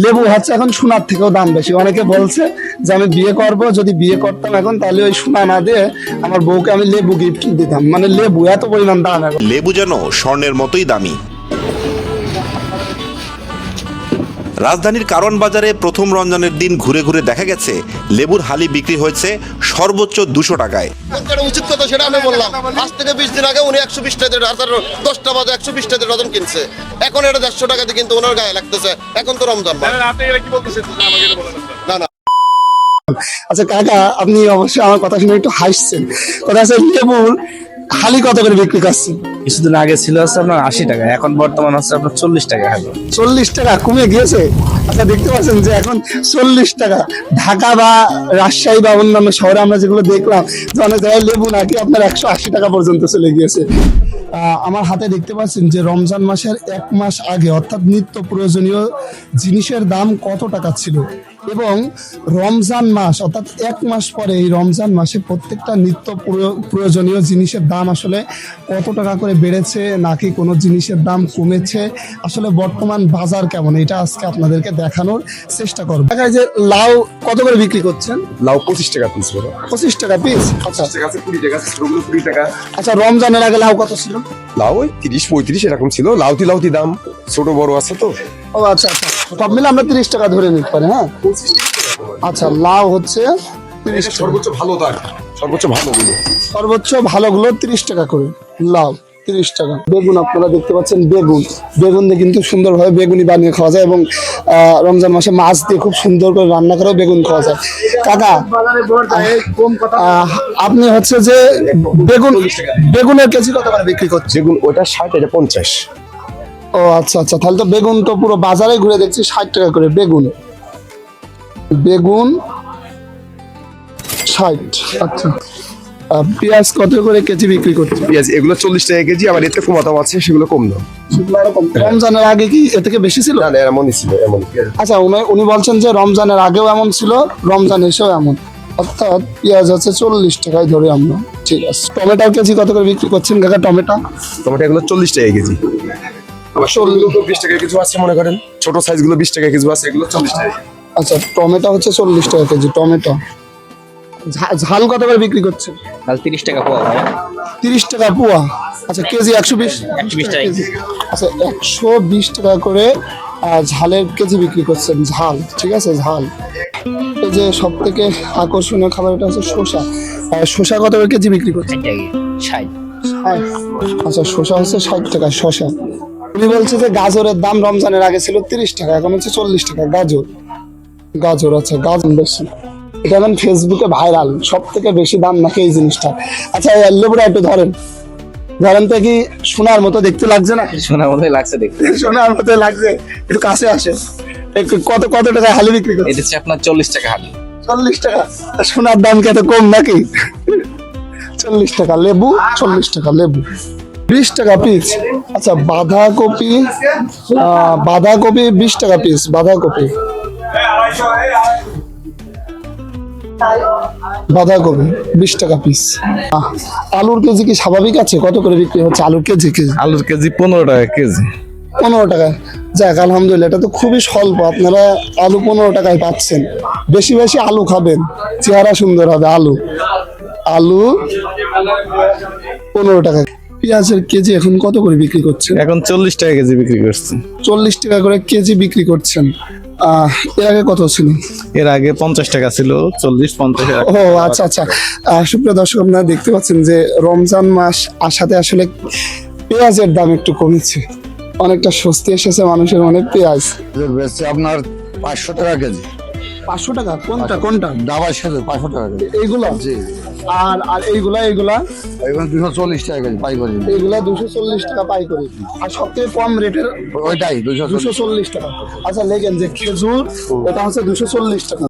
লেবু হচ্ছে এখন সোনার থেকেও দাম বেশি। অনেকে বলছে যে আমি বিয়ে করব, যদি বিয়ে করতাম এখন তাহলে ওই সোনা না দিয়ে আমার বউকে আমি লেবু গিফট দিতাম। মানে লেবু এত পরিমাণ দাম এখন। লেবু যেন স্বর্ণের মতোই দামি। রাজধানীর কারওয়ান বাজারে প্রথম রমজানের দিন ঘুরে ঘুরে দেখা গেছে লেবুর হালি বিক্রি হয়েছে সর্বোচ্চ 200 টাকায়। উচিত কথা সেটা আমি বললাম। আজ থেকে 20 দিন আগে উনি 120 টাকা 10টা বাজে 120 টাকা ডজন কিনছে, এখন এটা 150 টাকাতে কিন্তু ওনার গায়ে লাগতেছে। এখন তো রমজান মাস। না না আচ্ছা কাকা, আপনি অবশ্যই আমার কথা শুনে একটু হাসছেন। কথা আছে লেবুর হালি কত করে বিক্রি করছেন? কিছুদিন আগে ছিল হচ্ছে আপনার 80 টাকা, এখন বর্তমান হচ্ছে আপনার 40 টাকা। 40 টাকা কমে গিয়েছে। আচ্ছা দেখতে পাচ্ছেন যে এখন 40 টাকা। ঢাকা বা রাজশাহী বা অন্যান্য শহরে আমরা যেগুলো দেখলাম যে অনেক জায়গায় লেবু নাকি আপনার 180 টাকা পর্যন্ত চলে গিয়েছে। আমার হাতে দেখতে পাচ্ছেন যে রমজান মাসের 1 মাস আগে অর্থাৎ নিত্য প্রয়োজনীয় জিনিসের দাম কত টাকা ছিল, এবং রমজান মাস অর্থাৎ 1 মাস পরে এই রমজান মাসে প্রত্যেকটা নিত্য প্রয়োজনীয় জিনিসের দাম আসলে কত টাকা করে বেড়েছে নাকি কোনো জিনিসের দাম কমেছে, আসলে বর্তমান বাজার কেমন, এটা আজকে আপনাদেরকে দেখানোর চেষ্টা করবো। দেখা যায় যে লাউ কত করে বিক্রি করছেন? লাউ 25 টাকা পিস। 25 টাকা পিস। আচ্ছা 20 টাকা, ছোটগুলো 20 টাকা। আচ্ছা রমজানের আগে লাউ কত ছিল? লাউ ওই 30-35 এরকম ছিল। লাউতি দাম ছোট বড় আছে তো। ও আচ্ছা আচ্ছা, সব মিলে আমরা 30 টাকা ধরে নিতে পারি। হ্যাঁ আচ্ছা, লাউ হচ্ছে 30 টাকা। সর্বোচ্চ ভালো দাম, সর্বোচ্চ ভালোগুলো। সর্বোচ্চ ভালোগুলো 30 টাকা করে, লাউ 30 টাকা। বেগুন আপনারা দেখতে পাচ্ছেন, বেগুন দিয়ে কিন্তু সুন্দরভাবে বেগুনি বানিয়ে খাওয়া যায়, এবং রমজান মাসে মাছ দিয়ে খুব সুন্দর করে রান্না করেও বেগুন খাওয়া যায়। কাকা আপনি হচ্ছে যে বেগুনের কেজি কত করে বিক্রি করছেন? বেগুন ওটা 60, এটা 50। ও আচ্ছা আচ্ছা, তাহলে তো বেগুন তো পুরো বাজারে ঘুরে দেখছি 60 টাকা করে বেগুন 60। আচ্ছা পেঁয়াজ কত করে কেজি বিক্রি করছে? পেঁয়াজ এগুলো 40 টাকা কেজি, আবার এতে কম দাম আছে, সেগুলো কম দাম। রমজানের আগে কি এর থেকে বেশি ছিল? না এমনই ছিল, এমন। আচ্ছা উনি বলছেন যে রমজানের আগেও এমন ছিল, রমজান এসেও এমন, অর্থাৎ পেঁয়াজ হচ্ছে 40 টাকায় ধরে আমরা। ঠিক আছে, টমেটোর কেজি কত করে বিক্রি করছেন কাকা? টমেটো এগুলো 40 টাকা কেজি। আবার 20 টাকা কিছু আছে মনে করেন, ছোট সাইজগুলো 20 টাকা কিছু আছে, এগুলো 40 টাকা। আচ্ছা টমেটো হচ্ছে 40 টাকা কেজি টমেটো। ঝাল কত করে বিক্রি করছেন? তাহলে 30 টাকা পোয়া ভাই। 30 টাকা পোয়া। আচ্ছা কেজি 120 টাকা কেজি। আচ্ছা 120 টাকা করে ঝালের কেজি বিক্রি করছেন। ঝাল, ঠিক আছে ঝাল। এই যে সব থেকে আকর্ষণীয় খাবার এটা হচ্ছে শসা। শসা কত করে কেজি বিক্রি করছেন? 60। আচ্ছা শসা হচ্ছে 60 টাকা শসা। উনি বলছে যে গাজরের দাম রমজানের আগে ছিল 30 টাকা, এখন হচ্ছে 40 টাকা গাজর। আচ্ছা গাজর বেশি, এটা এখন ফেসবুকে ভাইরাল, সব থেকে বেশি দাম নাকি এই জিনিসটা। আচ্ছা লেবুটা একটু ধরেন তো, কি সোনার মতো দেখতে লাগছে না? সোনার মতোই লাগছে দেখতে। সোনার মতো লাগছে, একটু কাছে আসে। কত টাকায় হালি বিক্রি করছে? এটা হচ্ছে আপনার 40 টাকা হালি। 40 টাকা। সোনার দাম কি এত কম নাকি? 40 টাকা লেবু, 40 টাকা লেবু, 20 টাকা পিস। আচ্ছা বাঁধাকপি 20 টাকা পিস। বাঁধাকপি 20 টাকা পিস। আলুর কেজি কি স্বাভাবিক আছে? কত করে বিক্রি হচ্ছে আলুর কেজি? 15 টাকা কেজি। 15 টাকায়। যাক আলহামদুলিল্লাহ, এটা তো খুবই স্বল্প। আপনারা আলু 15 টাকায় পাচ্ছেন। বেশি আলু খাবেন, চেহারা সুন্দর হবে। আলু 15 টাকা। পেঁয়াজের কেজি এখন কত করে বিক্রি করছেন? এখন 40 টাকা কেজি বিক্রি করছে। 40 টাকা করে কেজি বিক্রি করছেন। এর আগে কত ছিল? এর আগে 50 টাকা ছিল, 40-50। ও আচ্ছা আচ্ছা। সুপ্রিয় দর্শক আপনারা দেখতে পাচ্ছেন যে রমজান মাস আসাতে আসলে পেঁয়াজের দাম একটু কমেছে, অনেকটা স্বস্তি এসেছে মানুষের মনে। পেঁয়াজ আপনার 500 টাকা কেজি। 500 টাকা? কোনটা? ডাবার সাথে 500 টাকা কেজি। এইগুলো? আর এইগুলা 240 টাকা কেজি পাইকারি। এইগুলা 240 টাকা পাইকারি। আর সবথেকে কম রেটের ওইটাই 240 টাকা। আচ্ছা লেখেন যে খেজুর, এটা হচ্ছে 240 টাকা।